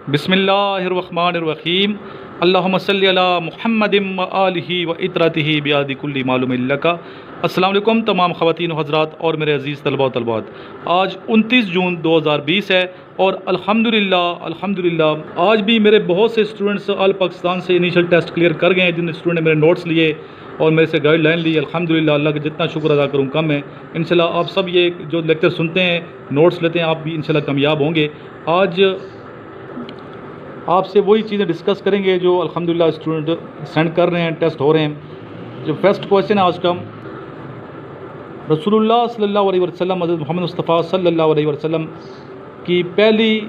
بسم اللہ الرحمن الرحیم اللہم صلی علی محمد و آلہ و اطرتہ بیاد کل معلوم لک۔ السلام علیکم تمام خواتین و حضرات اور میرے عزیز طلباء و طلبات، آج 29 جون 2020 ہے اور الحمدللہ آج بھی میرے بہت سے اسٹوڈنٹس آل پاکستان سے انیشل ٹیسٹ کلیئر کر گئے ہیں، جن اسٹوڈنٹ نے میرے نوٹس لیے اور میرے سے گائیڈ لائن لی۔ الحمدللہ اللہ کا جتنا شکر ادا کروں کم ہے۔ انشاءاللہ آپ سب یہ جو لیکچر سنتے ہیں، نوٹس لیتے ہیں، آپ بھی انشاءاللہ کامیاب ہوں گے۔ آج آپ سے وہی چیزیں ڈسکس کریں گے جو الحمدللہ اسٹوڈنٹ سینڈ کر رہے ہیں، ٹیسٹ ہو رہے ہیں۔ جو فرسٹ کویشچن ہے آج کا، رسول اللہ صلی اللہ علیہ وسلم، حضرت محمد مصطفیٰ صلی اللہ علیہ وسلم کی پہلی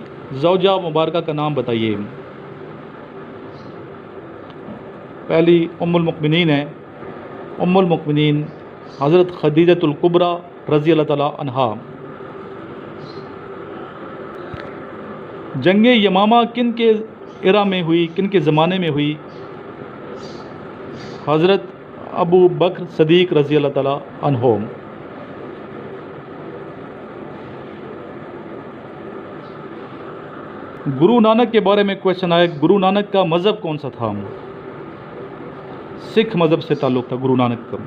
زوجہ مبارکہ کا نام بتائیے۔ پہلی ام المؤمنین ہے، ام المؤمنین حضرت خدیجۃ الکبریٰ رضی اللہ تعالیٰ عنہا۔ جنگ یمامہ کن کے ایرا میں ہوئی، کن کے زمانے میں ہوئی؟ حضرت ابو بکر صدیق رضی اللہ تعالیٰ عنہ۔ گرو نانک کے بارے میں کویشچن آئے، گرو نانک کا مذہب کون سا تھا؟ سکھ مذہب سے تعلق تھا گرو نانک کا۔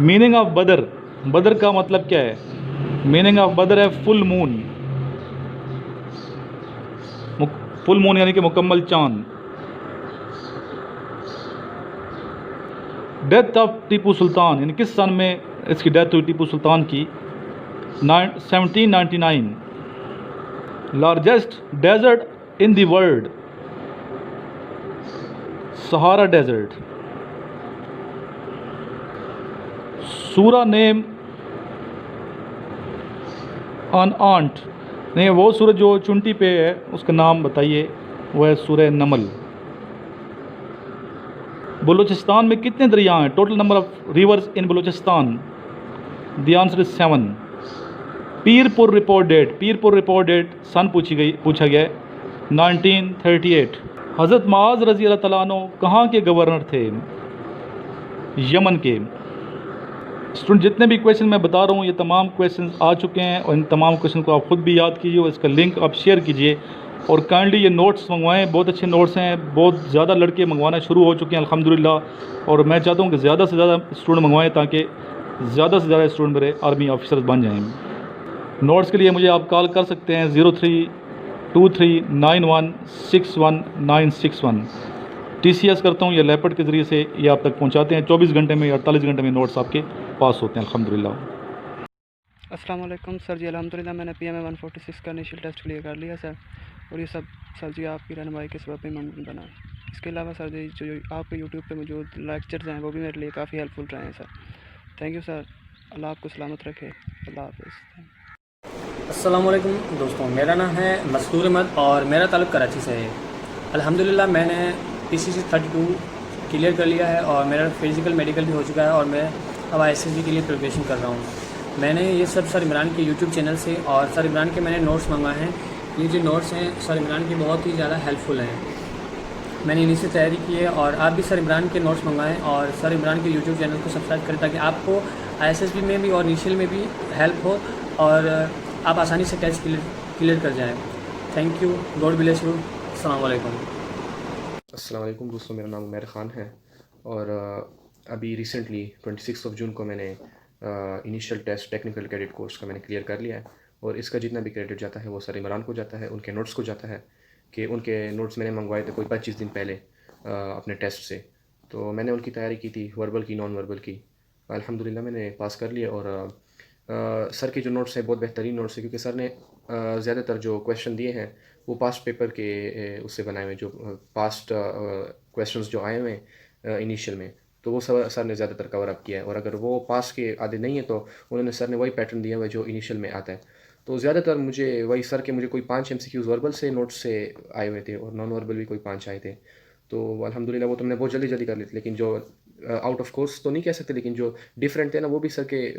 میننگ آف بدر، بدر کا مطلب کیا ہے؟ میننگ آف بدر ہے فل مون، فل مون یعنی کہ مکمل چاند۔ ڈیتھ آف ٹیپو سلطان، یعنی کس سن میں اس کی ڈیتھ ہوئی ٹیپو سلطان کی؟ 1799۔ Largest desert in the world, Sahara desert. سورہ نیم آن آنٹ، نہیں وہ سورہ جو چونٹی پہ ہے اس کا نام بتائیے، وہ ہے سورہ نمل۔ بلوچستان میں کتنے دریا ہیں؟ Total number of rivers in Balochistan, the answer is 7۔ پیر پور رپورٹ ڈیٹ، پیر پور رپورٹ ڈیٹ سن پوچھا گیا ہے 1938۔ حضرت معاذ رضی اللہ تعالیٰ عنہ کہاں کے گورنر تھے؟ یمن کے۔ اسٹوڈنٹ جتنے بھی کویشچن میں بتا رہا ہوں یہ تمام کویشچنز آ چکے ہیں، اور ان تمام کویشچن کو آپ خود بھی یاد کیجیے اور اس کا لنک آپ شیئر کیجیے، اور کائنڈلی یہ نوٹس منگوائیں، بہت اچھے نوٹس ہیں، بہت زیادہ لڑکے منگوانا شروع ہو چکے ہیں الحمدللہ، اور میں چاہتا ہوں کہ زیادہ سے زیادہ اسٹوڈنٹ منگوائیں تاکہ زیادہ سے زیادہ اسٹوڈنٹ میرے آرمی آفیسرز بن جائیں۔ نوٹس کے لیے مجھے آپ کال کر سکتے ہیں 0323916191۔ ٹی سی ایس کرتا ہوں یا لیپٹ کے ذریعے سے یہ آپ تک پہنچاتے ہیں، 24 گھنٹے میں یا 48 گھنٹے میں نوٹس آپ کے پاس ہوتے ہیں الحمدللہ۔ السلام علیکم سر جی، الحمدللہ میں نے پی ایم اے 146 کا انیشل ٹیسٹ کلیئر کر لیا سر، اور یہ سب سر جی آپ کی رہنمائی کے سبب ممکن بنا ہے۔ اس کے علاوہ سر جی جو آپ کے یوٹیوب پہ موجود لیکچرز ہیں وہ بھی میرے لیے کافی ہیلپ فل رہے ہیں سر۔ تھینک یو سر، اللہ آپ کو سلامت رکھے، اللہ حافظ۔ السلام علیکم دوستوں، میرا نام ہے مسرور احمد اور میرا تعلق کراچی سے ہے۔ الحمدللہ میں نے PCC 32 کلیئر کر لیا ہے اور میرا فزیکل میڈیکل بھی ہو چکا ہے، اور میں اب ISSB کے لیے پریپریشن کر رہا ہوں۔ میں نے یہ سب سر عمران کے یوٹیوب چینل سے، اور سر عمران کے میں نے نوٹس منگوائے ہیں۔ یہ جو نوٹس ہیں سر عمران کے بہت ہی زیادہ ہیلپ فل ہیں، میں نے انہیں سے تیاری کی ہے، اور آپ بھی سر عمران کے نوٹس منگوائیں اور سر عمران کے یوٹیوب چینل کو سبسکرائب کریں تاکہ آپ کو ISSB میں بھی اور انیشیل میں بھی ہیلپ ہو اور آپ آسانی سے ٹیسٹ کلیئر کر جائیں۔ Thank you, God bless you, السلام علیکم۔ السلام علیکم دوستوں، میرا نام عمیر خان ہے، اور ابھی ریسنٹلی 26 جون کو میں نے initial test technical credit course کا میں نے کلیئر کر لیا ہے، اور اس کا جتنا بھی کریڈٹ جاتا ہے وہ سر عمران کو جاتا ہے، ان کے نوٹس کو جاتا ہے، کہ ان کے نوٹس میں نے منگوائے تھے کوئی 25 دن پہلے اپنے ٹیسٹ سے، تو میں نے ان کی تیاری کی تھی، وربل کی، نان وربل کی، الحمدللہ میں نے پاس کر لیا۔ اور سر کے جو نوٹس ہیں بہت بہترین نوٹس ہیں، کیونکہ سر نے زیادہ تر جو کویشچن دیے ہیں وہ پاسٹ پیپر کے اس سے بنائے ہوئے، جو پاسٹ کویشچنز جو آئے ہوئے ہیں انیشیل میں، تو وہ سر نے زیادہ تر کور اپ کیا ہے، اور اگر وہ پاس کے آدھے نہیں ہیں تو انہوں نے سر نے وہی پیٹرن دیا ہوا ہے جو انیشیل میں آتا ہے، تو زیادہ تر مجھے وہی سر کے مجھے کوئی 5 MCQs وربل سے نوٹس سے آئے ہوئے تھے، اور نان وربل بھی کوئی 5 آئے تھے، تو الحمدللہ وہ تو ہم نے بہت جلدی کر لی تھی، لیکن جو آؤٹ آف کورس تو نہیں کہہ سکتے، لیکن جو ڈفرینٹ تھے نا وہ بھی سر کے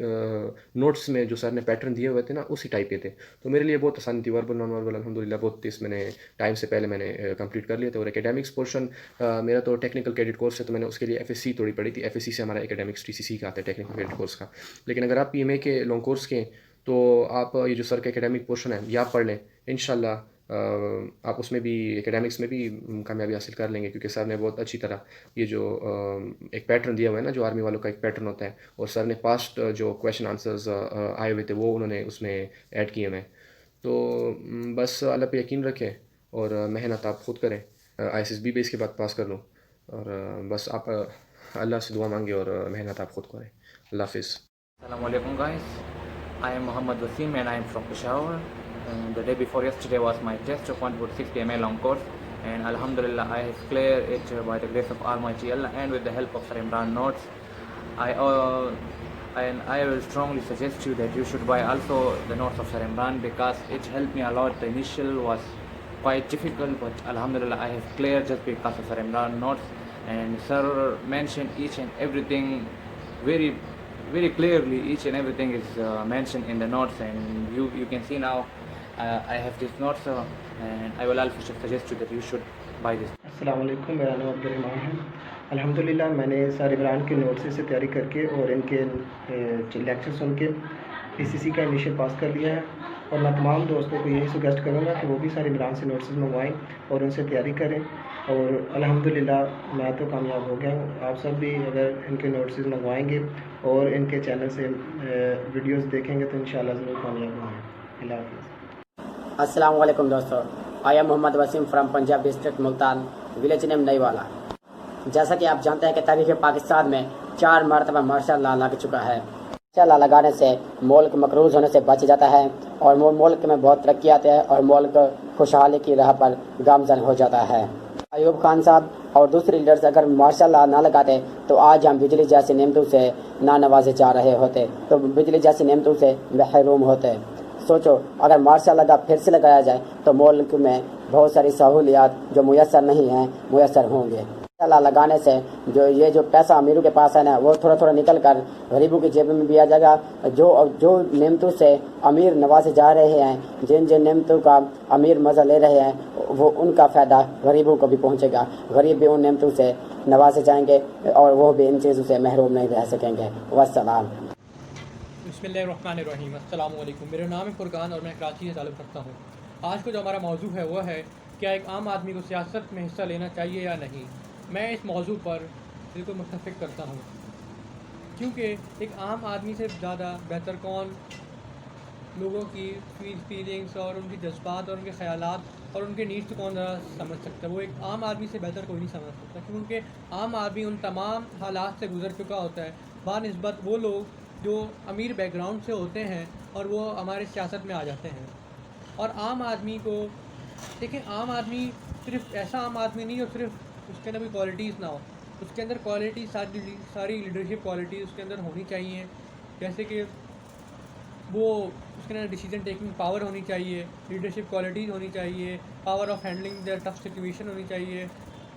نوٹس میں جو سر نے پیٹرن دیے ہوئے تھے نا اسی ٹائپ کے تھے، تو میرے لیے بہت آسانی تھی، وربل نان وربل الحمدللہ بہت اس میں نے ٹائم سے پہلے میں نے کمپلیٹ کر لیا تھا۔ اور اکیڈمکس پورشن میرا تو ٹیکنیکل کریڈٹ کورس ہے، تو میں نے اس کے لیے FSC توڑی پڑی تھی، FSC سے ہمارا اکیڈمکس TCC کا آتا ہے ٹیکنیکل کریڈٹ کورس کا، لیکن اگر آپ PMA کے لانگ کورس کے تو آپ یہ جو سر کا اکیڈمک پورشن ہے یہ آپ پڑھ لیں، انشاءاللہ آپ اس میں بھی اکیڈمکس میں بھی کامیابی حاصل کر لیں گے، کیونکہ سر نے بہت اچھی طرح یہ جو ایک پیٹرن دیا ہوا ہے نا، جو آرمی والوں کا ایک پیٹرن ہوتا ہے، اور سر نے پاسٹ جو کویشچن آنسرز آئے ہوئے تھے وہ انہوں نے اس میں ایڈ کیے ہوئے ہیں. تو بس اللہ پہ یقین رکھیں اور محنت آپ خود کریں. ISSB بھی اس کے بعد پاس کر لوں، اور بس آپ اللہ سے دعا مانگے اور محنت آپ خود کریں. اللہ حافظ. Assalamu alaikum guys. I am Muhammad Wasim and I am from Peshawar. The day before yesterday was my test of 146 ml long course, and Alhamdulillah I have cleared it by the grace of Almighty Allah and with the help of Sir Imran Notes. I will strongly suggest you that you should buy also the notes of Sir Imran because it helped me a lot. The initial was quite difficult, but Alhamdulillah I have cleared just because of Sir Imran Notes, and Sir mentioned each and everything very very clearly. Each and everything is mentioned in the notes, and you can see now I have these notes, and I will also suggest you that you should buy this. السلام علیکم، میرا نام عبدالرحمان ہے. الحمدللہ میں نے سر عمران کے note سے تیاری کر کے اور ان کے لیکچر سن کے PCC کا انیشیل پاس کر لیا ہے، اور میں تمام دوستوں کو یہی سجیسٹ کروں گا کہ وہ بھی سر عمران سے نوٹس منگوائیں اور ان سے تیاری کریں، اور الحمدللہ میں تو کامیاب ہو گیا ہوں. آپ سب بھی اگر ان کے نوٹس منگوائیں گے اور ان کے چینل سے ویڈیوز دیکھیں گے تو انشاءاللہ ضرور کامیاب ہوں گے. اللہ حافظ. السلام علیکم دوستو. I am Muhammad Waseem from Punjab district Multan, village name Nai Wala. جیسا کہ آپ جانتے ہیں کہ تاریخ پاکستان میں 4 مرتبہ مارشاء اللہ لگ چکا ہے. مارشاء اللہ لگانے سے ملک مقروض ہونے سے بچ جاتا ہے اور ملک میں بہت ترقی آتی ہے اور ملک خوشحالی کی راہ پر گامزن ہو جاتا ہے. ایوب خان صاحب اور دوسرے لیڈرز اگر مارشاء اللہ نہ لگاتے تو آج ہم بجلی جیسی نعمتوں سے نہ نوازے جا رہے ہوتے، تو بجلی جیسی نعمتوں سے محروم ہوتے. سوچو اگر مارشاء اللہ کا پھر سے لگایا جائے تو ملک میں بہت ساری سہولیات جو میسر نہیں ہیں میسر ہوں گے. مارشاء اللہ لگانے سے جو پیسہ امیروں کے پاس ہے نا وہ تھوڑا تھوڑا نکل کر غریبوں کی جیب میں بھی آ جائے گا. جو نعمتوں سے امیر نوازے جا رہے ہیں، جن نعمتوں کا امیر مزہ لے رہے ہیں، وہ ان کا فائدہ غریبوں کو بھی پہنچے گا. غریب بھی ان نعمتوں سے نوازے جائیں گے اور وہ بھی ان چیزوں سے محروم نہیں رہ سکیں گے. والسلام. بسم اللہ الرحمن الرحیم. السلام علیکم. میرا نام ہے فرقان اور میں کراچی سے تعلق رکھتا ہوں. آج کا جو ہمارا موضوع ہے وہ ہے کیا ایک عام آدمی کو سیاست میں حصہ لینا چاہیے یا نہیں. میں اس موضوع پر بالکل متفق کرتا ہوں، کیونکہ ایک عام آدمی سے زیادہ بہتر کون لوگوں کی فیلنگس اور ان کے جذبات اور ان کے خیالات اور ان کے نیڈس کون ذرا سمجھ سکتا ہے. وہ ایک عام آدمی سے بہتر کوئی نہیں سمجھ سکتا، کیونکہ عام آدمی ان تمام حالات سے گزر چکا ہوتا ہے بہ وہ لوگ جو امیر بیک گراؤنڈ سے ہوتے ہیں اور وہ ہمارے سیاست میں آ جاتے ہیں. اور عام آدمی کو دیکھیں، عام آدمی صرف ایسا عام آدمی نہیں اور صرف اس کے اندر کوئی کوالٹیز نہ ہو. اس کے اندر کوالٹی ساری لیڈرشپ کوالٹیز اس کے اندر ہونی چاہیے، جیسے کہ وہ اس کے اندر ڈیسیجن ٹیکنگ پاور ہونی چاہیے، لیڈرشپ کوالٹیز ہونی چاہیے، power of handling their tough situation ہونی چاہیے،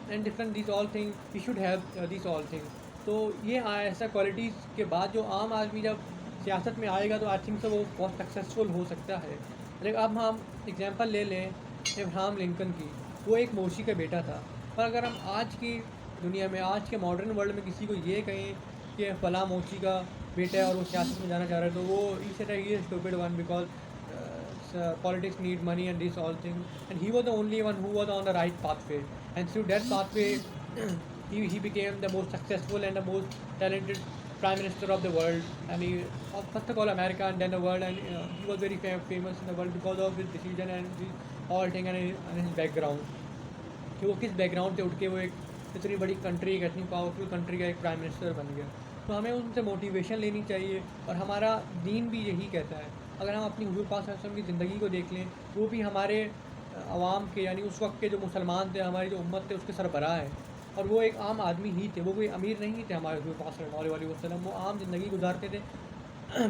and different these all thing we should have these all thing. تو یہ ایسا کوالٹیز کے بعد جو عام آدمی جب سیاست میں آئے گا تو آئی تھنک سے وہ بہت سکسیزفل ہو سکتا ہے. لیکن اب ہم اگزامپل لے لیں ابراہم لنکن کی. وہ ایک موچی کا بیٹا تھا، پر اگر ہم آج کی دنیا میں آج کے ماڈرن ورلڈ میں کسی کو یہ کہیں کہ فلاں موچی کا بیٹا ہے اور وہ سیاست میں جانا چاہ رہا ہے تو وہ یہ stupid one because politics need money and these all things, and he was the only one who was on the right pathway, and through that pathway he became the most successful and the most talented prime minister of the world, and he first of all America and then the world, and he was very famous in the world because of his decision and all thing and his background, کہ وہ کس back ground سے اٹھ کے وہ ایک اتنی بڑی کنٹری کا اتنی پاورفل کنٹری کا ایک پرائم منسٹر بن گیا. تو ہمیں ان سے موٹیویشن لینی چاہیے، اور ہمارا دین بھی یہی کہتا ہے. اگر ہم اپنی حضور پاک صلی اللہ علیہ وسلم کی زندگی کو دیکھ لیں، وہ بھی ہمارے عوام کے یعنی اس وقت کے جو مسلمان تھے، ہماری جو امت تھے، اس کے سربراہ ہیں، اور وہ ایک عام آدمی ہی تھے. وہ کوئی امیر نہیں تھے. ہمارے حضور پاک صلی اللہ علیہ وسلم وہ عام زندگی گزارتے تھے،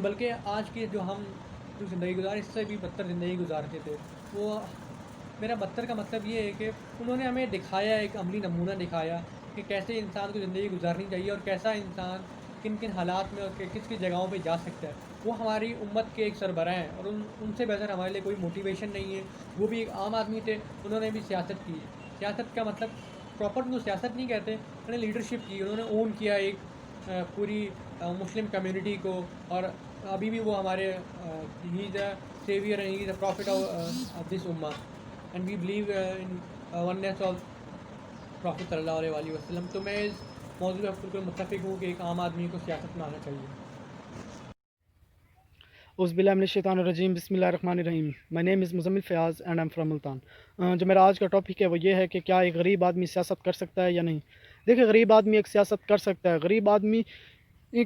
بلکہ آج کی جو ہم جو زندگی گزار اس سے بھی بدتر زندگی گزارتے تھے. وہ میرا بدتر کا مطلب یہ ہے کہ انہوں نے ہمیں دکھایا، ایک عملی نمونہ دکھایا کہ کیسے انسان کو زندگی گزارنی چاہیے اور کیسا انسان کن کن حالات میں اور کس کس جگہوں پہ جا سکتا ہے. وہ ہماری امت کے ایک سربراہ ہیں، اور ان سے بہتر ہمارے لیے کوئی موٹیویشن نہیں ہے. وہ بھی ایک عام آدمی تھے، انہوں نے بھی سیاست کی. سیاست کا مطلب پراپر وہ سیاست نہیں کہتے، انہوں نے لیڈرشپ کی. انہوں نے اون کیا ایک پوری مسلم کمیونٹی کو، اور ابھی بھی وہ ہمارے he is a saviour and he is a prophet of this امہ and we believe in oneness of prophet صلی اللہ علیہ وسلم. تو میں اس موضوع پر بالکل متفق ہوں کہ ایک عام آدمی کو سیاست میں آنا چاہیے. اعوذ باللہ من الشیطان الرجیم. بسم اللہ الرحمن الرحیم. My name is Muzammil Fayyaz and I am from Multan. جو میرا آج کا ٹاپک ہے وہ یہ ہے کہ کیا ایک غریب آدمی سیاست کر سکتا ہے یا نہیں. دیکھیں، غریب آدمی ایک سیاست کر سکتا ہے. غریب آدمی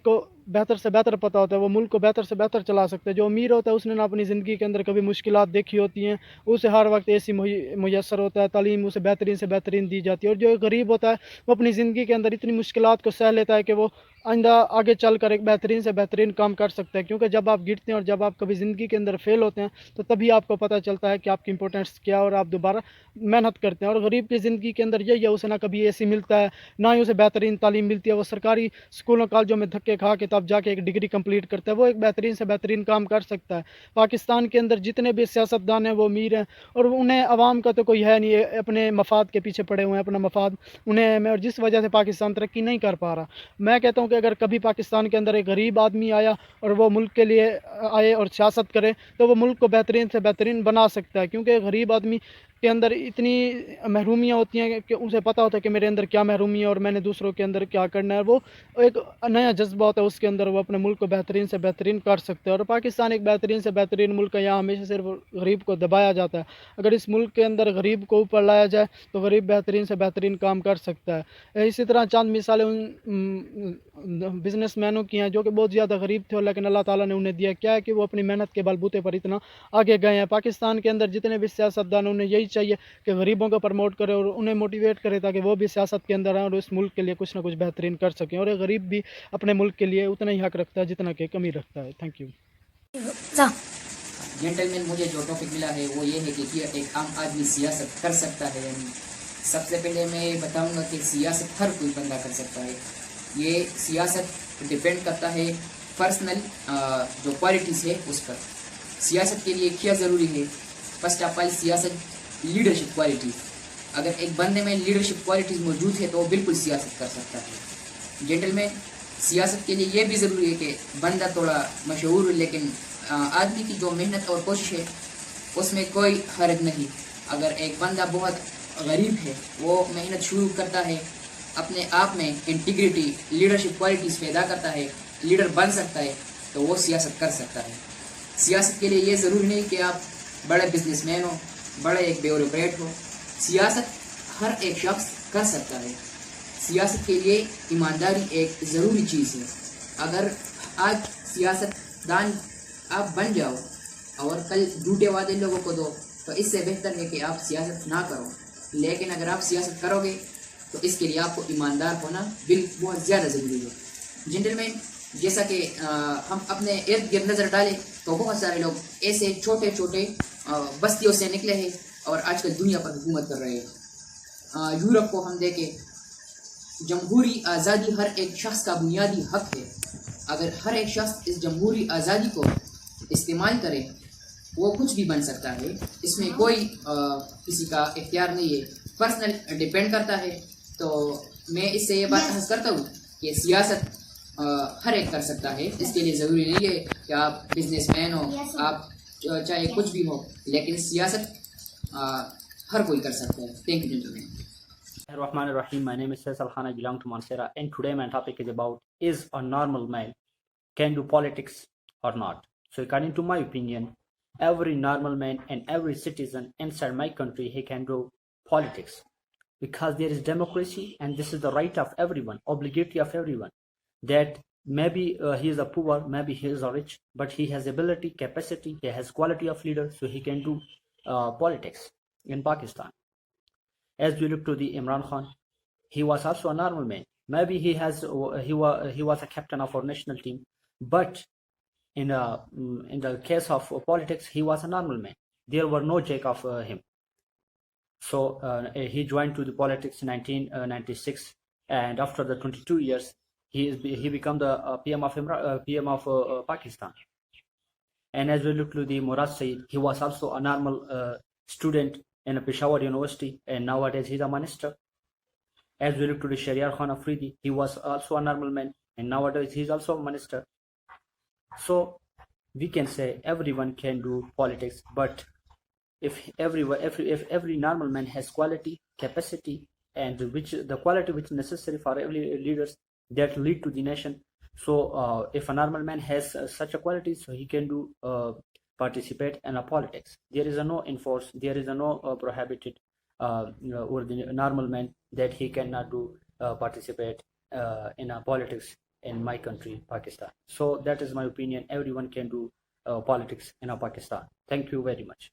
کو بہتر سے بہتر پتہ ہوتا ہے، وہ ملک کو بہتر سے بہتر چلا سکتا ہے. جو امیر ہوتا ہے اس نے نہ اپنی زندگی کے اندر کبھی مشکلات دیکھی ہوتی ہیں، اسے ہر وقت ایسی میسر ہوتا ہے، تعلیم اسے بہترین سے بہترین دی جاتی ہے. اور جو ایک غریب ہوتا ہے وہ اپنی زندگی کے اندر اتنی مشکلات کو سہ لیتا ہے کہ وہ آئندہ آگے چل کر ایک بہترین سے بہترین کام کر سکتا ہے. کیونکہ جب آپ گرتے ہیں اور جب آپ کبھی زندگی کے اندر فیل ہوتے ہیں تو تبھی آپ کو پتہ چلتا ہے کہ آپ کی امپورٹنس کیا، اور آپ دوبارہ محنت کرتے ہیں. اور غریب کی زندگی کے اندر یہی ہے، اسے نہ کبھی اے سی ملتا ہے، نہ ہی اسے بہترین تعلیم ملتی ہے. وہ سرکاری اسکولوں کالجوں میں دھکے کھا کے تب جا کے ایک ڈگری کمپلیٹ کرتا ہے. وہ ایک بہترین سے بہترین کام کر سکتا ہے. پاکستان کے اندر جتنے بھی سیاستدان ہیں وہ امیر ہیں، اور انہیں عوام کا تو کوئی ہے نہیں، اپنے مفاد کے پیچھے پڑے ہوئے ہیں، اپنا مفاد انہیں ہے، اور جس وجہ سے پاکستان ترقی نہیں کر پا رہا. میں کہتا ہوں کہ اگر کبھی پاکستان کے اندر ایک غریب آدمی آیا اور وہ ملک کے لیے آئے اور سیاست کرے تو وہ ملک کو بہترین سے بہترین بنا سکتا ہے. کیونکہ غریب آدمی کے اندر اتنی محرومیاں ہوتی ہیں کہ اسے پتہ ہوتا ہے کہ میرے اندر کیا محرومی ہے اور میں نے دوسروں کے اندر کیا کرنا ہے. وہ ایک نیا جذبہ ہوتا ہے اس کے اندر، وہ اپنے ملک کو بہترین سے بہترین کر سکتے ہیں. اور پاکستان ایک بہترین سے بہترین ملک ہے. یہاں ہمیشہ صرف غریب کو دبایا جاتا ہے. اگر اس ملک کے اندر غریب کو اوپر لایا جائے تو غریب بہترین سے بہترین کام کر سکتا ہے. اسی طرح چند مثالیں ان بزنس مینوں کی ہیں جو کہ بہت زیادہ غریب تھے، اور لیکن اللہ تعالیٰ نے انہیں دیا کیا ہے کہ وہ اپنی محنت کے بل بوتے پر اتنا آگے گئے ہیں. پاکستان کے اندر جتنے بھی سیاستدان انہیں یہی چاہیے کہ غریبوں کو پروموٹ کرے اور انہیں موٹیویٹ کرے تاکہ وہ بھی سیاست کے اندر آئیں اور اس ملک کے لیے کچھ نہ کچھ بہترین کر سکیں. اور ایک غریب بھی اپنے ملک کے لیے اتنا ہی حق رکھتا ہے جتنا کہ کمی رکھتا ہے. Thank you. جینٹل مین، مجھے جو ٹاپک ملا ہے وہ یہ ہے کہ کیا ایک عام آدمی سیاست کر سکتا ہے. یعنی سب سے پہلے میں یہ بتاؤں گا کہ سیاست ہر کوئی بندہ کر سکتا ہے. یہ سیاست ڈپینڈ کرتا ہے پرسنل جو کوالٹیز ہے اس پر. سیاست کے لیے کیا ضروری ہے؟ فرسٹ آف آل سیاست لیڈرشپ کوالٹیز. اگر ایک بندے میں لیڈرشپ کوالٹیز موجود ہے تو وہ بالکل سیاست کر سکتا ہے. جینٹل مین، سیاست کے لیے یہ بھی ضروری ہے کہ بندہ تھوڑا مشہور ہو، لیکن آدمی کی جو محنت اور کوشش ہے اس میں کوئی حرج نہیں. اگر ایک بندہ بہت غریب ہے، وہ محنت شروع کرتا ہے، اپنے آپ میں انٹیگریٹی لیڈرشپ کوالٹیز پیدا کرتا ہے، لیڈر بن سکتا ہے، تو وہ سیاست کر سکتا ہے. سیاست کے لیے یہ ضروری نہیں کہ آپ بڑے بزنس مین ہو، بڑے ایک بیوروکریٹ ہو. سیاست ہر ایک شخص کر سکتا ہے. سیاست کے لیے ایمانداری ایک ضروری چیز ہے. اگر آج سیاست دان آپ بن جاؤ اور کل جھوٹے وعدے لوگوں کو دو تو اس سے بہتر ہے کہ آپ سیاست نہ کرو. لیکن اگر آپ سیاست کرو گے تو اس کے لیے آپ کو ایماندار ہونا بہت زیادہ ضروری ہے. جنٹل مین، جیسا کہ ہم اپنے ارد گرد نظر ڈالیں تو بہت سارے لوگ ایسے چھوٹے چھوٹے بستیوں سے نکلے ہیں اور آج کل دنیا پر حکومت کر رہے ہیں. یورپ کو ہم دیکھیں، جمہوری آزادی ہر ایک شخص کا بنیادی حق ہے. اگر ہر ایک شخص اس جمہوری آزادی کو استعمال کرے وہ کچھ بھی بن سکتا ہے. اس میں کوئی کسی کا اختیار نہیں ہے، پرسنل ڈیپینڈ کرتا ہے. تو میں اس سے یہ بات عرض کرتا ہوں کہ سیاست ہر ایک کر سکتا ہے. اس کے لیے ضروری نہیں ہے کہ آپ بزنس مین ہو، آپ چاہے کچھ بھی ہو، لیکن سیاست ہر کوئی کر سکتا ہے. Thank you gentleman. Rahman Rahim. My name is Faisal Khan. I belong to Mansehra, and today my topic is about: is a normal man can do politics or not? So, according to my opinion, every normal man and every citizen inside my country, he can do politics, because there is democracy, and this is the right of everyone, obligatory of everyone. That maybe he is a poor, maybe he is a rich, but he has ability, capacity, he has quality of leader, so he can do politics in Pakistan. As we look to the Imran Khan, he was also a normal man. Maybe he was a captain of our national team, but in the case of politics, he was a normal man. There were no jack of him. So he joined to the politics in 1996, and after the 22 years, he became the PM of Pakistan. And as we look to the Murad Saeed, he was also a normal student in Peshawar University, and nowadays he's a minister. As we look to the Shahryar Khan Afridi, he was also a normal man, and nowadays he's also a minister. So we can say everyone can do politics, but if every normal man has quality, capacity, and which the quality which is necessary for every leaders that lead to the nation. So if a normal man has such a quality, so he can do participate in a politics. There is a no enforce, there is a no prohibited or the normal man that he cannot do participate in a politics in my country, Pakistan. So that is my opinion. Everyone can do politics in a Pakistan. Thank you very much.